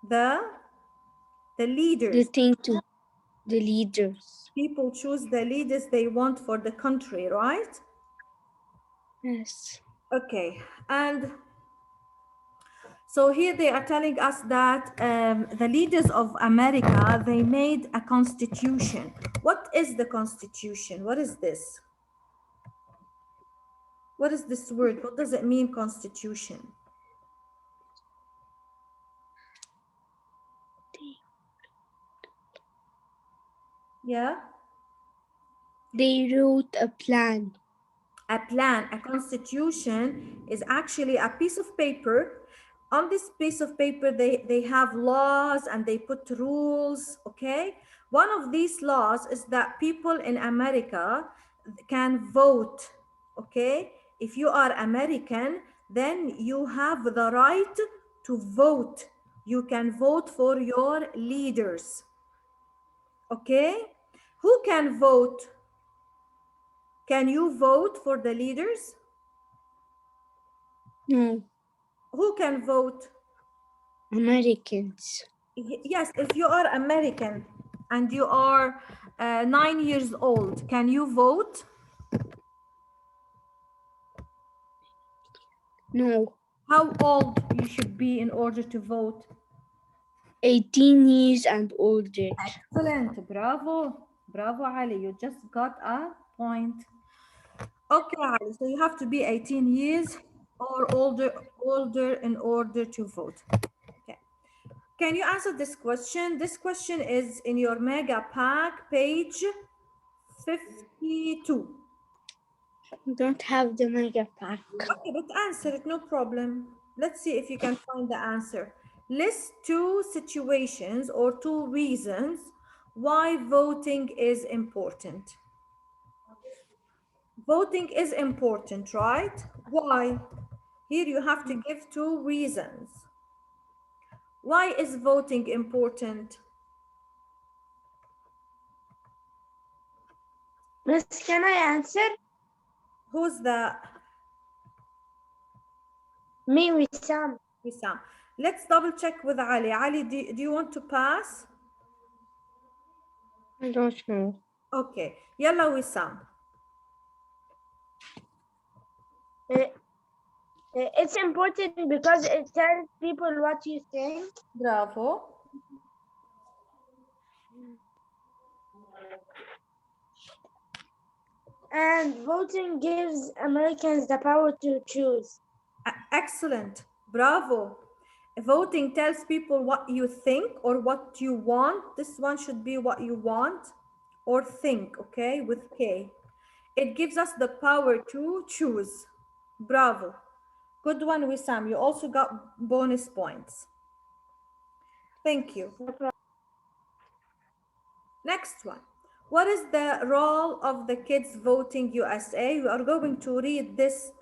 The leaders. The leaders. People choose the leaders they want for the country, right? Yes. Okay, and so here they are telling us that the leaders of America, they made a constitution. What is the constitution? What is this? What is this word? What does it mean, constitution? Yeah? They wrote a plan. A plan, a constitution is actually a piece of paper. On this piece of paper, they have laws and they put rules, okay? One of these laws is that people in America can vote, okay? If you are American, then you have the right to vote. You can vote for your leaders, okay? Who can vote? Can you vote for the leaders? No. Who can vote? Americans. Yes, if you are American and you are 9 years old, can you vote? No. How old you should be in order to vote? 18 years and older. Excellent, bravo, bravo, Ali. You just got a point. Okay, Ali. So you have to be 18 years or older in order to vote. Okay. Can you answer this question? This question is in your mega pack, page 52. I don't have the mega pack. Okay, but answer it, no problem. Let's see if you can find the answer. List two situations or two reasons why voting is important. Voting is important, right? Why? Here you have to give two reasons. Why is voting important? Miss, can I answer? Who's the Me, Wissam. Wissam? Let's double check with Ali. Ali, do you want to pass? I don't know. Okay. Yalla Wissam. Uh, It's important because it tells people what you think. Bravo. And voting gives Americans the power to choose. Excellent. Bravo. Voting tells people what you think or what you want. This one should be what you want or think, okay, with K. It gives us the power to choose. Bravo. Good one, Wissam. You also got bonus points. Thank you. Next one. What is the role of the Kids Voting USA? We are going to read this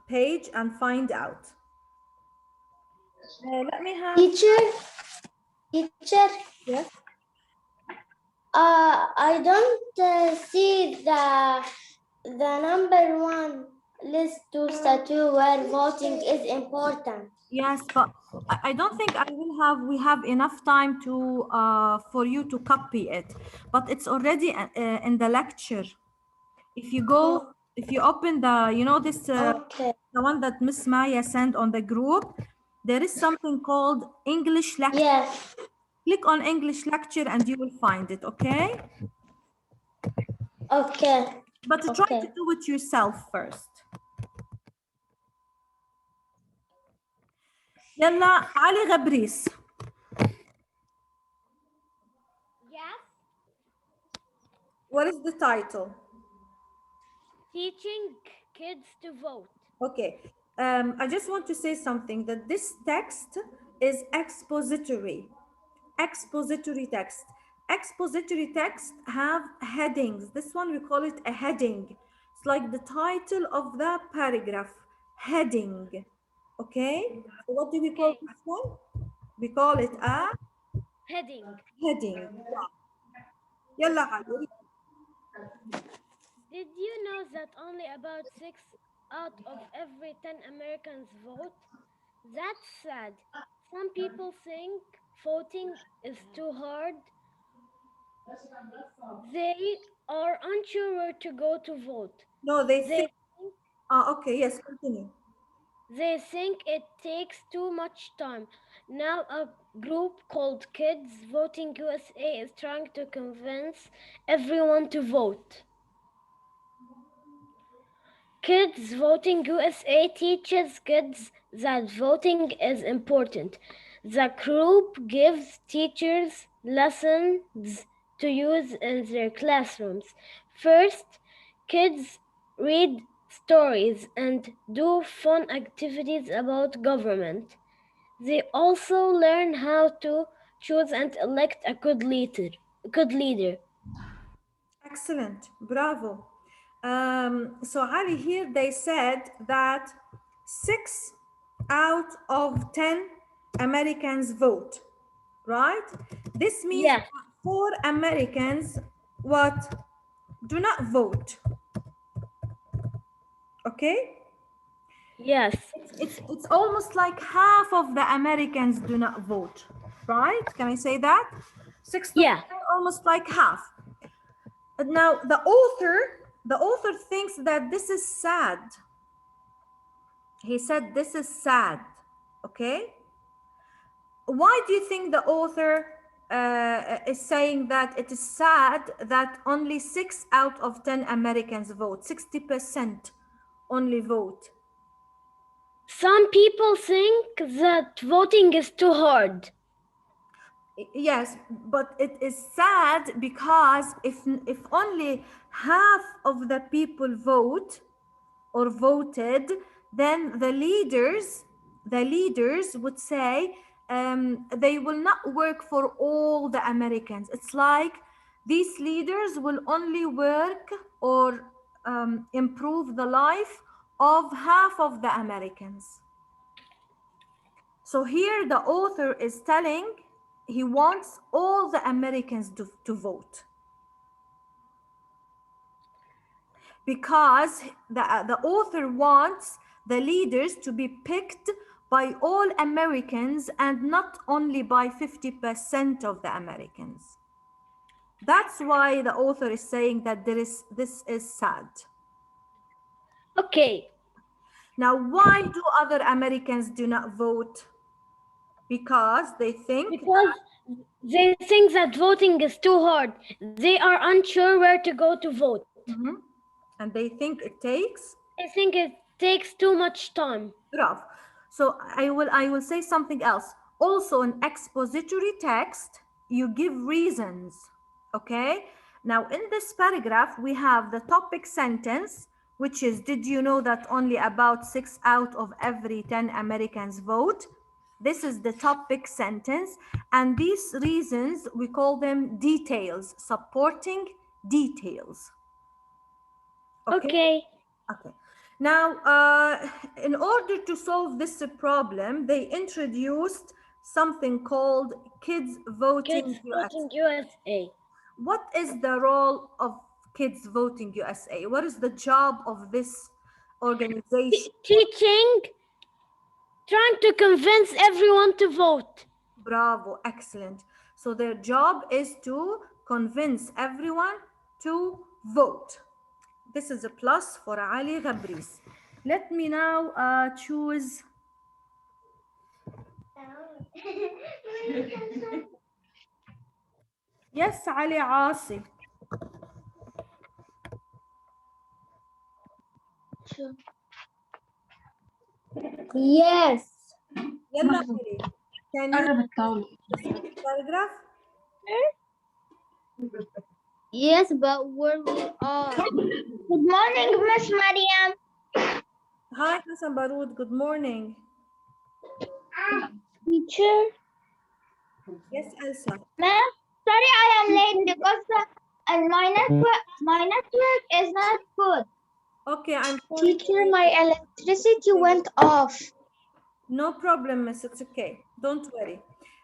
page and find out. Let me have... Teacher, Yes. I don't see the number one list to statue where voting is important. Yes, but I don't think we have enough time to for you to copy it. But it's already in the lecture. If you go, if you open the, this Okay. the one that Miss Maya sent on the group, there is something called English lecture. Yes. Click on English lecture and you will find it. Okay. Okay. But try to do it yourself first. يلا علي غبريس. Yes. What is the title? Teaching kids to vote. Okay. I just want to say something that this text is expository. Expository text. Expository text have headings. This one we call it a heading. It's like the title of the paragraph. Heading. Okay. So what do we call this one? We call it a Heading. heading. يلا علي. Did you know that only about 6 out of every 10 Americans vote? That's sad. Some people think voting is too hard. They are unsure where to go to vote. No, they They think. think, Okay, yes, continue. they think it takes too much time. Now, a group called Kids Voting USA is trying to convince everyone to vote. Kids Voting USA teaches kids that voting is important. The group gives teachers lessons to use in their classrooms. First, kids read stories and do fun activities about government. They also learn how to choose and elect a good leader. Excellent, bravo. So Ali, here they said that 6 out of 10 Americans vote, right? This means Yes, that 4 Americans what do not vote. Okay, yes, it's almost like half of the Americans do not vote, right? Can I say that? Six to yeah. 10, almost like half. Now the author thinks that this is sad. He said this is sad. Okay, why do you think the author is saying that it is sad that only 6 out of 10 Americans vote, 60% only vote? Some people think that voting is too hard. Yes, but it is sad because if only half of the people vote or voted, then the leaders would say they will not work for all the Americans. It's like these leaders will only work or improve the life of half of the Americans. So here the author is telling he wants all the Americans to vote because the author wants the leaders to be picked by all Americans and not only by 50% of the Americans. That's why the author is saying that this is sad. Okay, Now, why do other Americans do not vote? Because they think because they think that voting is too hard. They are unsure where to go to vote. Mhm. And they think it takes. They think it takes too much time. Bravo. So I will say something else. Also in expository text, you give reasons. Okay. Now in this paragraph, we have the topic sentence, which is, did you know that only about 6 out of every 10 Americans vote? This is the topic sentence. And these reasons, we call them details, supporting details. Okay. Okay, Okay. Now, in order to solve this problem, they introduced something called Kids Kids Voting USA. Voting USA. What is the role of Kids Voting USA? What is the job of this organization? Teaching, trying to convince everyone to vote. Bravo, excellent. So their job is to convince everyone to vote. This is a plus for Ali Ghabris. Let me now choose. Yes, Ali Asi. Yes. يلا علي. Can you قرب الطاولة. paragraph? Yes, but where we are? Good morning, Miss Mariam. Hi, Hassan Baroud. Good morning. Teacher. Yes, Elsa. Ma'am, sorry I am late because my network is not good. Okay, I'm sorry. Teacher, my electricity went off. No problem, miss. It's okay. Don't worry.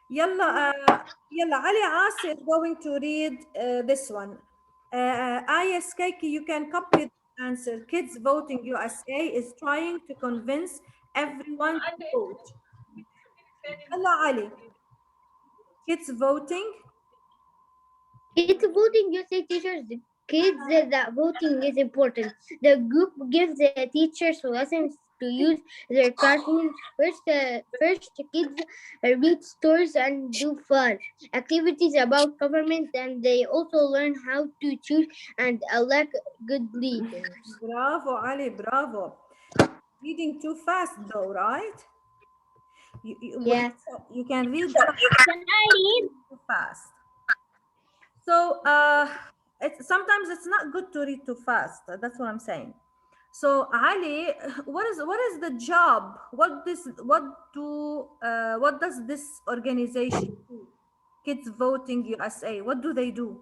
Yalla, Ali Asi is going to read this one. Ayas Keiki, you can copy the answer. Kids Voting USA is trying to convince everyone to vote. Yalla, Ali. Kids voting. It's voting USA teachers the kids that voting is important. The group gives the teachers lessons to use their cartoons. First kids read stories and do fun activities about government, and they also learn how to choose and elect good leaders. Bravo, Ali, bravo. Reading too fast though, right? Yes. You can read Can I read? too fast. So sometimes it's not good to read too fast. That's what I'm saying. So Ali, what is the job? What does this organization do? Kids Voting USA. What do they do?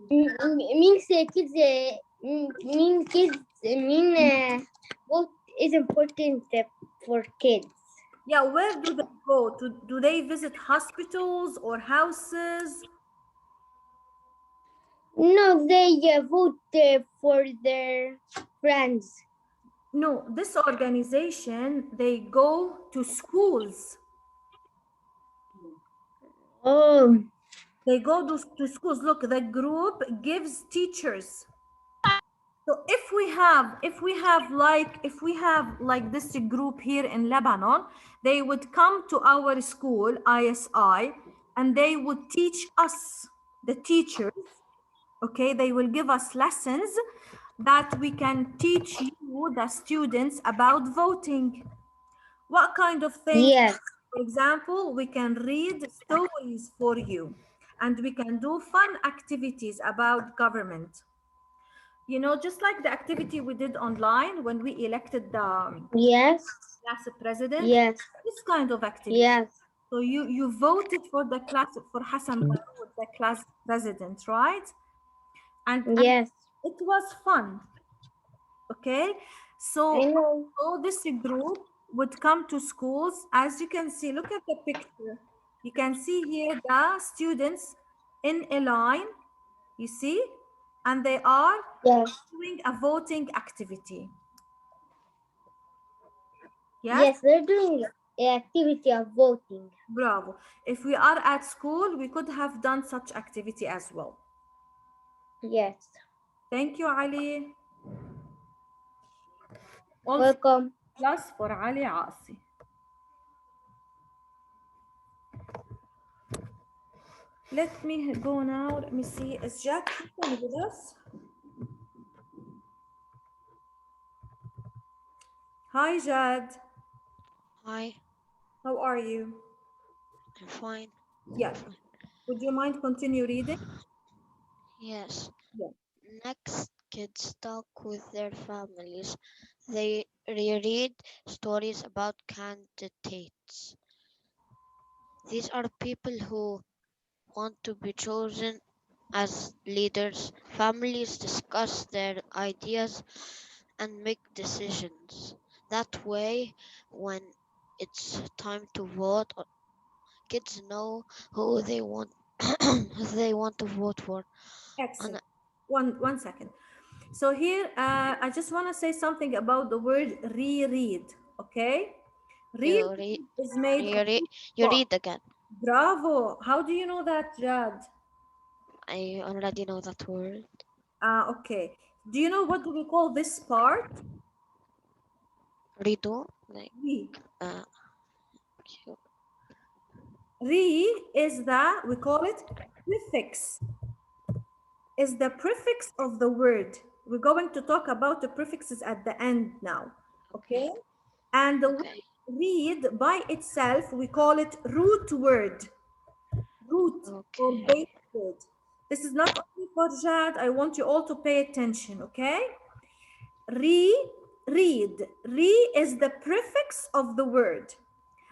Means kids mean kids mean vote is important for kids. Yeah, where do they go? Do they visit hospitals or houses? No, they vote for their friends. No, this organization, they go to schools. Oh, They go to schools. Look, the group gives teachers. So if we have like this group here in Lebanon, they would come to our school, ISI, and they would teach us, the teachers. Okay, they will give us lessons that we can teach you, the students, about voting. What kind of things? yes, For example, we can read stories for you, and we can do fun activities about government. Just like the activity we did online when we elected the yes, class president, yes, this kind of activity. yes, So you voted for the class for Hassan Baroud, the class president, right? And yes. it was fun. Okay, I so know. this group would come to schools. As you can see, look at the picture. You can see here the students in a line, you see, and they are Yes, doing a voting activity. Yes, yes, they're doing the activity of voting. bravo. If we are at school, we could have done such activity as well. Yes, Thank you, Ali. Also, welcome. plus for Ali Asi. Let me go now. Let me see. Is Jack with us? Hi, Jad. Hi, How are you? I'm fine. Yeah. Fine. Would you mind continue reading? Yes. Yeah. Next, kids talk with their families. They reread stories about candidates. These are people who want to be chosen as leaders. Families discuss their ideas and make decisions. That way, when it's time to vote, kids know who they want they want to vote for. And Excellent. One second. So here, I just want to say something about the word reread. Okay, reread you read, is made you of read, two you parts. read again. Bravo. How do you know that, Jad? I already know that word. Okay. Do you know what do we call this part? Redo, like Re. uh, Re is the, we call it prefix, is the prefix of the word. We're going to talk about the prefixes at the end now. okay, Okay? And the word okay, read by itself, we call it root word, root or okay, base word. This is not only for Jad. I want you all to pay attention, okay? Read. Re is the prefix of the word.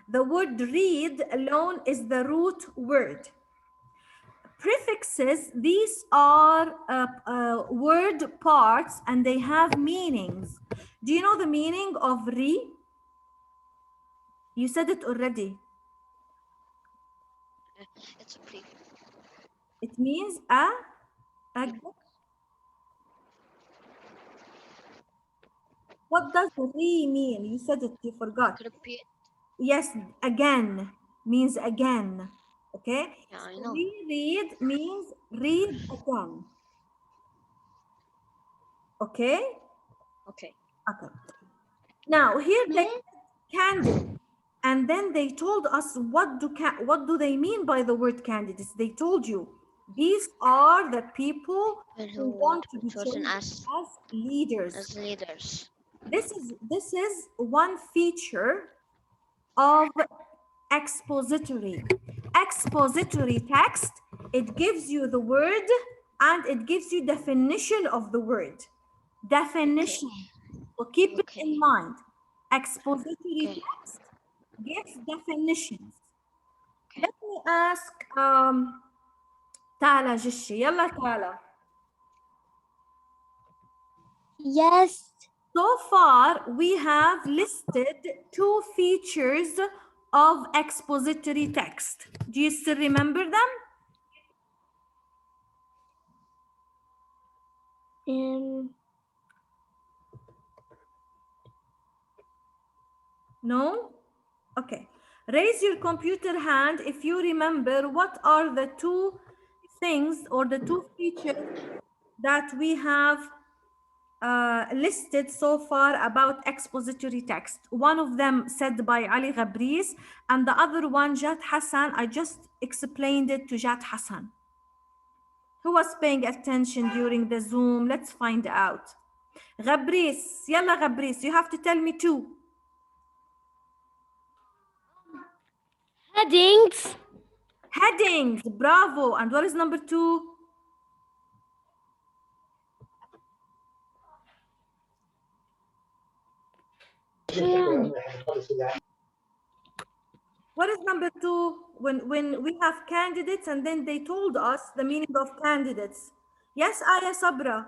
The word read alone is the root word. Prefixes, these are word parts and they have meanings. Do you know the meaning of re? You said it already. it's a prefix. It means a. What does re mean? You said it, you forgot. Repeat. Yes, again means again. Okay, Yeah, I so know. reread means read again. Okay, Okay. okay. Now here they candidate, and then they told us what do they mean by the word candidates. They told you these are the people People who who want want to to be be chosen chosen as leaders. as leaders. This is one feature of expository. Expository text, it gives you the word and it gives you definition of the word. Okay. Definition. So keep it in Okay. mind. Expository Okay. text gives definitions. Okay. Let me ask Tala Jishi. Yalla Tala. Yes. So far, we have listed 2 features of expository text. Do you still remember them? No? Okay. Raise your computer hand if you remember what are the 2 things or the 2 features that we have listed so far about expository text. One of them said by Ali Ghabris, and the other one, Jat Hassan. I just explained it to Jat Hassan. Who was paying attention during the Zoom? Let's find out. Ghabris, yalla Ghabris, you have to tell me 2. Headings. Headings, bravo. And what is number 2? What is number 2? When we have candidates and then they told us the meaning of candidates. Yes, Aya Sabra.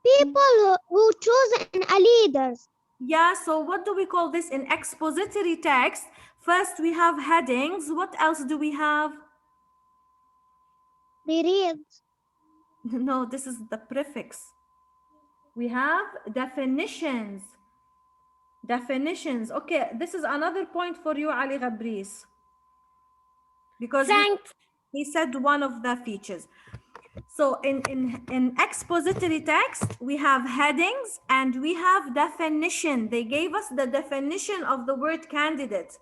People who choose a leaders. Yeah, so what do we call this in expository text? First, we have headings. What else do we have? They read. No, this is the prefix. We have definitions. Definitions. Okay, this is another point for you, Ali Ghabris. Because Thanks. he said one of the features. So in expository text, we have headings and we have definition. They gave us the definition of the word candidate.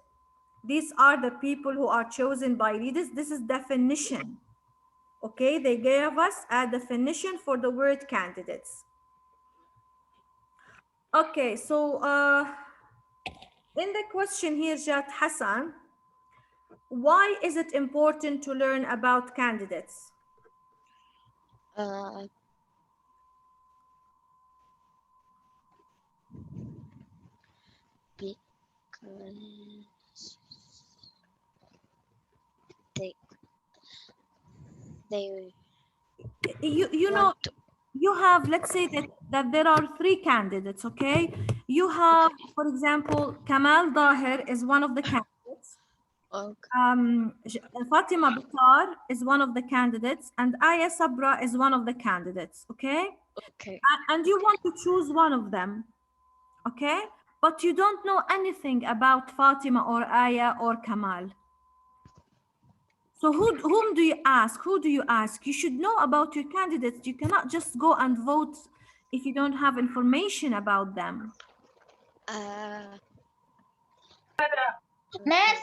These are the people who are chosen by leaders. This is definition. Okay, they gave us a definition for the word candidates. Okay, so in the question here, Jat Hassan, why is it important to learn about candidates? Uh, because they they You know, want to. you have, let's say that there are 3 candidates, okay? You have, Okay. for example, Kamal Dahir is one of the candidates. Okay. Fatima Bitar is one of the candidates, and Aya Sabra is one of the candidates, okay? Okay. And you want to choose one of them, okay? But you don't know anything about Fatima or Aya or Kamal. So whom do you ask? Who do you ask? You should know about your candidates. You cannot just go and vote if you don't have information about them. Miss,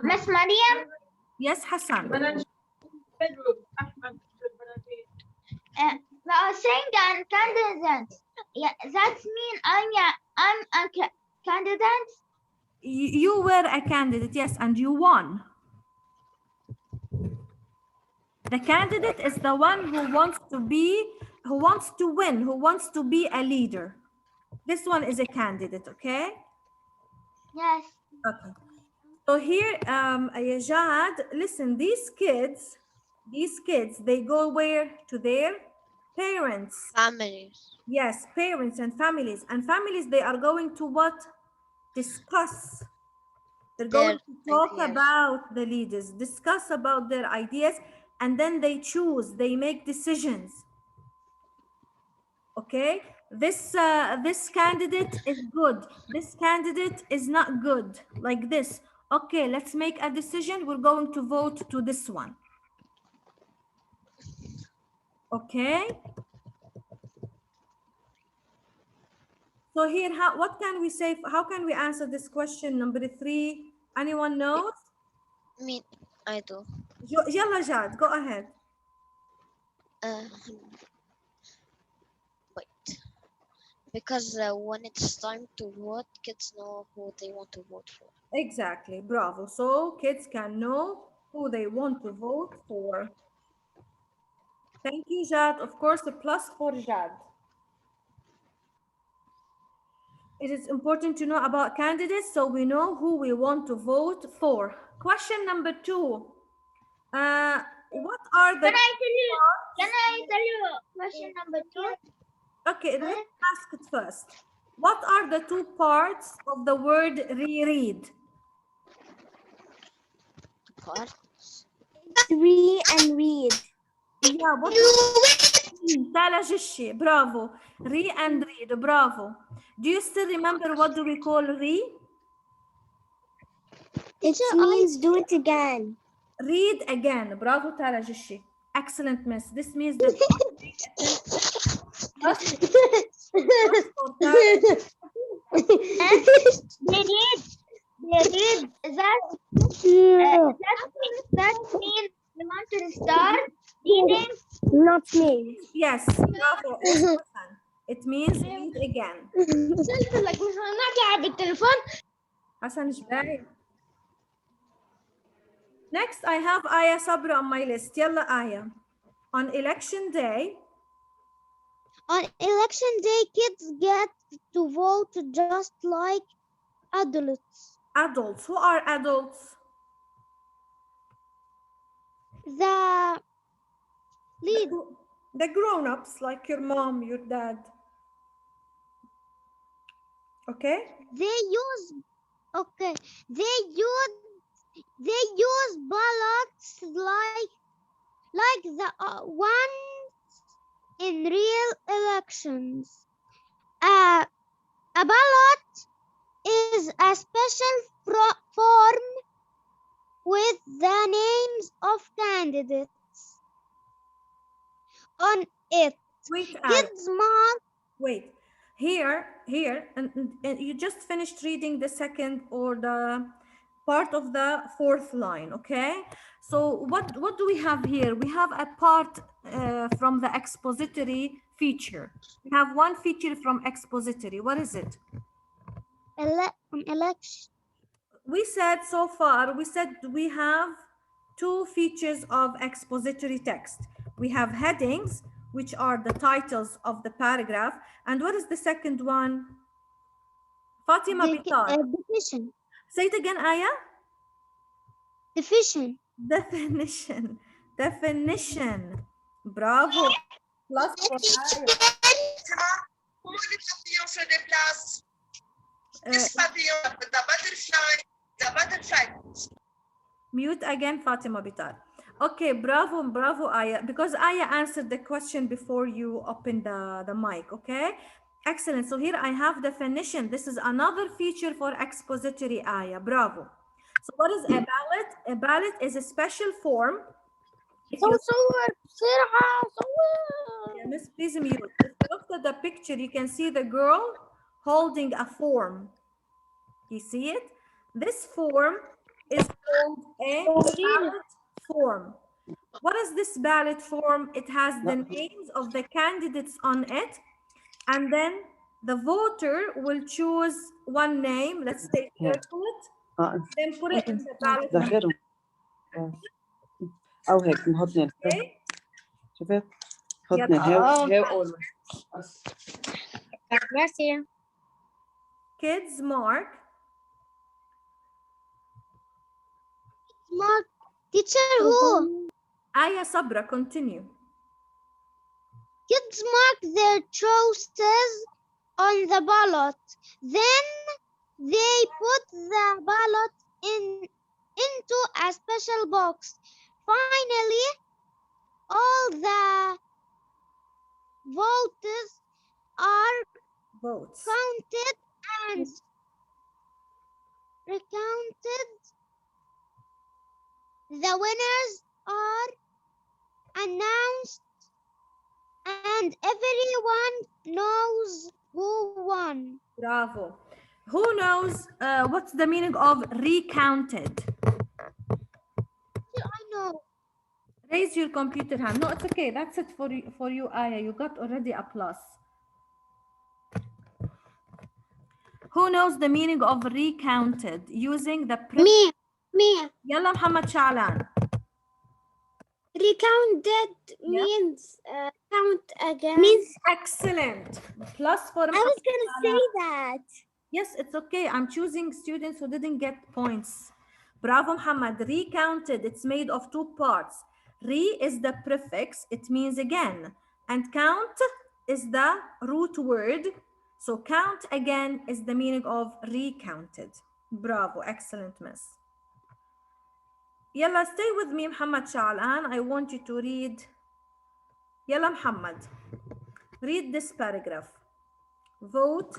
Miss Mariam, Yes, Hassan. I was saying that candidate. Yeah, that mean I'm a candidate. You were a candidate, yes, and you won. The candidate is the one who wants to win, who wants to be a leader. This one is a candidate, okay? Yes. Okay. So here, Jahad, listen, these kids, they go where? To their parents. Families. Yes, parents and families. And families, they are going to what? Discuss. They're going Their to talk ideas. about the leaders, discuss about their ideas, and then they choose, they make decisions. Okay? this candidate is good, this candidate is not good, like this. Okay, let's make a decision. We're going to vote to this one. Okay, so here, what can we say? How can we answer this question number 3? Anyone knows? Me, I do. Yalla Jad, go ahead. Uh, wait. Because when it's time to vote, kids know who they want to vote for. Exactly, bravo. So kids can know who they want to vote for. Thank you, Jad. Of course, a plus for Jad. It is important to know about candidates so we know who we want to vote for. Question number 2. What are the... Can I tell you question number 2? Okay, let's ask it first. What are the 2 parts of the word reread? Parts. Read and read. Yeah, what is bravo. Re and read, bravo. Do you still remember what do we call re? It means do it again. Read again. Bravo, Talajishi. Excellent, miss. This means that They did that means you want to start reading. Not me. yes, bravo. It means read again. Hassan Jbay. Next, I have Aya Sabra on my list. Yalla Aya. On election day, On election day, kids get to vote just like adults. adults. Who are adults? The lead. The grown-ups, like your mom, your dad. Okay? They use ballots like the ones in real elections. A ballot is a special form with the names of candidates on it. Wait, Kids mark. wait. Here, and you just finished reading the second or the part of the 4th line, okay? So what do we have here? We have a part from the expository feature. We have one feature from expository. What is it? An election. We said so far, we have 2 features of expository text. We have headings, which are the titles of the paragraph. And what is the second one? Fatima Bitar. Definition. Say it again, Aya. Definition. Definition. Definition. Bravo. Plus for Aya. Mute again, Fatima Bitar. Okay, bravo, bravo, Aya. Because Aya answered the question before you opened the mic, okay? Excellent. So here I have definition. This is another feature for expository, Aya. Bravo. So what is a ballot? A ballot is a special form. Yeah, miss, please mute. If you look at the picture, you can see the girl holding a form. You see it? This form is called a ballot form. What is this ballot form? It has the names of the candidates on it, and then the voter will choose one name. Let's say Kirkwood, then put it in the ballot. أو هيك نحط Okay? شفت؟ حطني هي أول Kids mark. Mark. Teacher who? Aya Sabra, continue. Kids mark their choices on the ballot. Then they put the ballot into a special box. Finally, all the votes are Votes. counted and recounted. The winners are announced and everyone knows who won. Bravo. Who knows what's the meaning of recounted? I know. Raise your computer hand. No, it's okay. That's it for you, Aya. You got already a plus. Who knows the meaning of recounted using the Me. Yalla Muhammad Sha'lan. Recounted Yeah. means count again. Means Excellent. Plus for I was Muhammad gonna Sha'lan. say that. Yes, it's okay. I'm choosing students who didn't get points. Bravo, Muhammad. Recounted. It's made of two parts. Re is the prefix. It means again. And count is the root word. So count again is the meaning of recounted. Bravo. Excellent, miss. Yalla, stay with me, Muhammad Sha'lan. I want you to read. Yalla, Muhammad. Read this paragraph. Vote.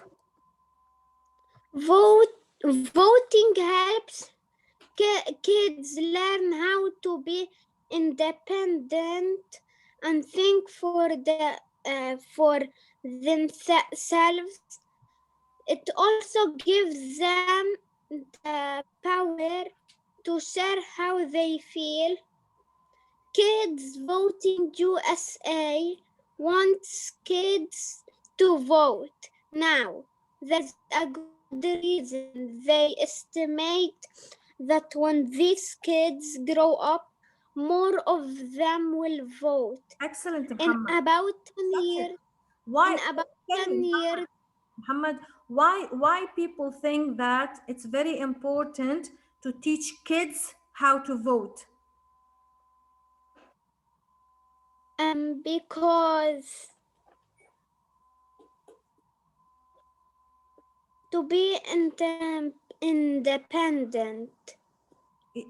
Voting helps kids learn how to be independent and think for themselves. It also gives them the power to share how they feel. Kids Voting USA wants kids to vote now. There's a good reason. They estimate that when these kids grow up, more of them will vote. Excellent, In Muhammad. about 10 years, Why? in about Tell 10 me, years, Muhammad, why people think that it's very important to teach kids how to vote? because to be independent.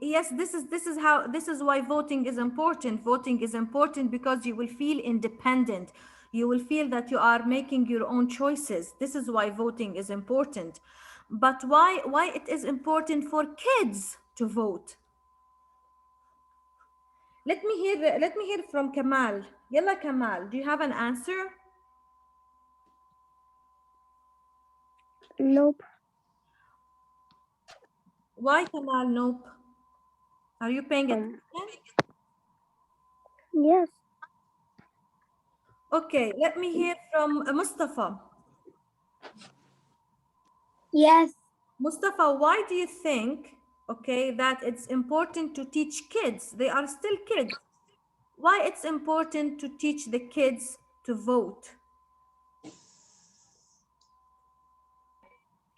Yes, this is why voting is important. Voting is important because you will feel independent. You will feel that you are making your own choices. This is why voting is important. But why it is important for kids to vote? Let me hear from Kamal. Yalla Kamal, do you have an answer? nope. Why Kamal? Nope. Are you paying attention? Yes. Okay, let me hear from Mustafa. Yes, Mustafa, why do you think, okay, that it's important to teach kids? They are still kids. Why it's important to teach the kids to vote?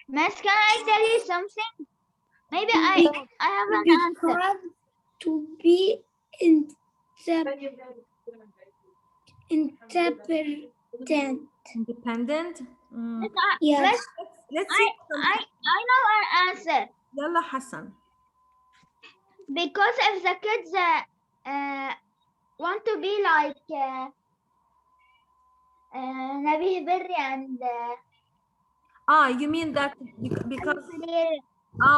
Miss, can I tell you something? Maybe I have an answer. because to be independent. Independent? Miss, Yes. Let's see. I know an answer. Yalla Hassan. Because if the kids want to be like Nabih Berri and You mean that because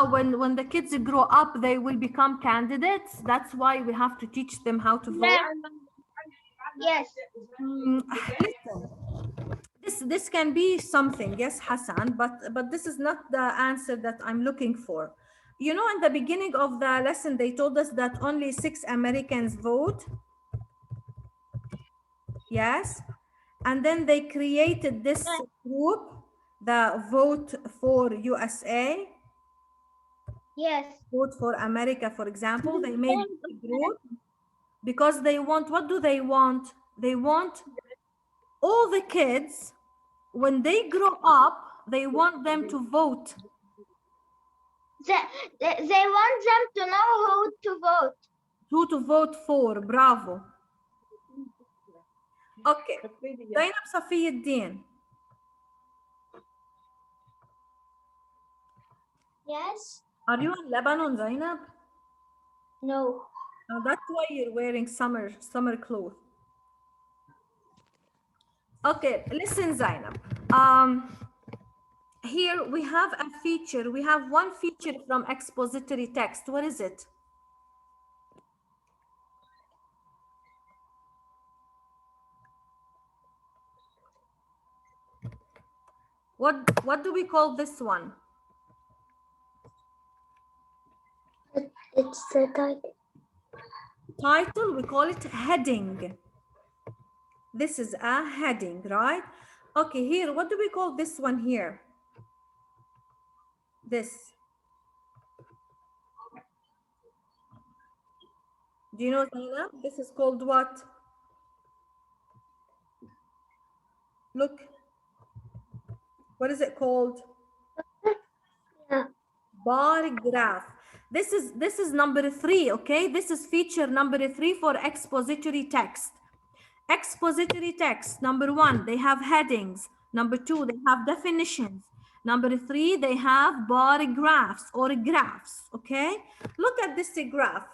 when the kids grow up, they will become candidates? That's why we have to teach them how to vote? yes. Listen, this can be something, yes, Hassan, but this is not the answer that I'm looking for. You know, in the beginning of the lesson, they told us that only 6 Americans vote. Yes. And then they created this group, the Vote for USA. Yes. Vote for America, for example. They made a group because they want, what do they want? They want all the kids, when they grow up, they want them to vote. They want them to know who to vote. Who to vote for. Bravo. Okay. Zainab Safiuddin. Yes. Are you in Lebanon, Zainab? No. That's why you're wearing summer clothes. Okay, listen, Zainab. Here we have a feature. We have one feature from expository text. What is it? What do we call this one? It's the title. Title, we call it heading. This is a heading, right? Okay, here, what do we call this one here? This. Do you know, Zainab? This is called what? Look. What is it called? Yeah. Bar graph. This is number 3, okay? This is feature number 3 for expository text. Expository text, number 1, they have headings. Number 2, they have definitions. Number 3, they have bar graphs or graphs, okay? Look at this graph.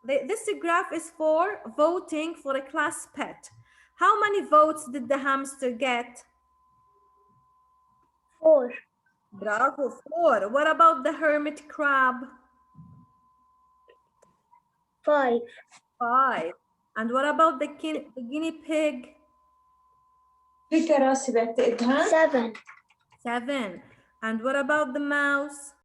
This graph is for voting for a class pet. How many votes did the hamster get? 4. Bravo, 4. What about the hermit crab? 5. 5. And what about the guinea pig? 7. 7. And what about the mouse?